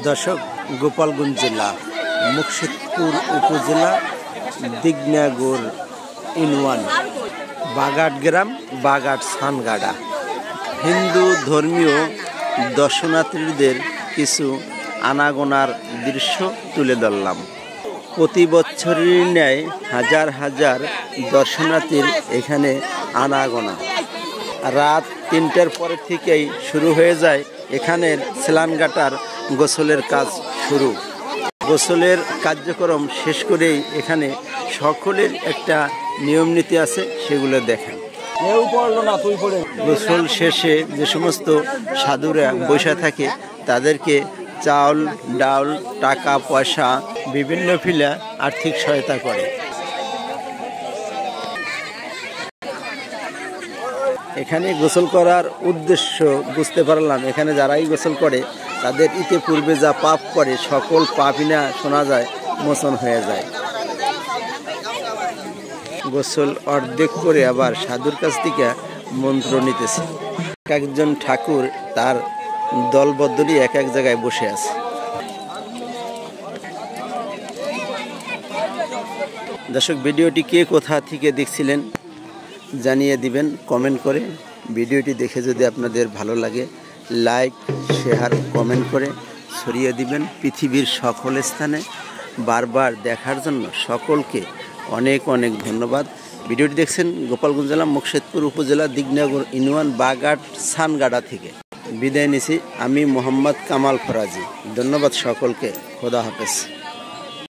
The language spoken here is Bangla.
দর্শক, গোপালগঞ্জ জেলা মুর্শিদপুর উপজেলা দিগনাগর ইউনিয়ন বাগাট গ্রাম বাগাট সানগাড়া হিন্দু ধর্মীয় দর্শনার্থীদের কিছু আনাগোনার দৃশ্য তুলে ধরলাম। প্রতি বছরের ন্যায় হাজার হাজার দর্শনার্থীর এখানে আনাগোনা। রাত ৩টার পরে থেকেই শুরু হয়ে যায় এখানের স্নানঘাটার গোসলের কাজ শুরু। গোসলের কার্যক্রম শেষ করেই এখানে সকলের একটা নিয়ম নীতি আছে, সেগুলো দেখেন। গোসল শেষে যে সমস্ত সাধুরা বসে থাকে তাদেরকে চাউল, ডাউল, টাকা পয়সা বিভিন্ন ফিলা আর্থিক সহায়তা করে। এখানে গোসল করার উদ্দেশ্য বুঝতে পারলাম, এখানে যারাই গোসল করে তাদের ইতিপূর্বে যা পাপ করে সকল পাপই না শোনা যায় মোচন হয়ে যায়। গোসল অর্ধেক করে আবার সাধুর কাছ থেকে মন্ত্র নিতেছে। একজন ঠাকুর তার দলবদ্ধ নিয়ে এক এক জায়গায় বসে আছে। দর্শক, ভিডিওটি কে কোথা থেকে দেখছিলেন জানিয়ে দিবেন কমেন্ট করে। ভিডিওটি দেখে যদি আপনাদের ভালো লাগে লাইক, শেয়ার, কমেন্ট করে ছড়িয়ে দিবেন পৃথিবীর সকল স্থানে। বারবার দেখার জন্য সকলকে অনেক অনেক ধন্যবাদ। ভিডিওটি দেখছেন গোপালগঞ্জ জেলা মুর্শিদপুর উপজেলা দিগনাগর ইউনিয়ন বাগাট সানগাড়া থেকে। বিদায় নিছি আমি মোহাম্মদ কামাল ফরাজি। ধন্যবাদ সকলকে। খোদা হাফেজ।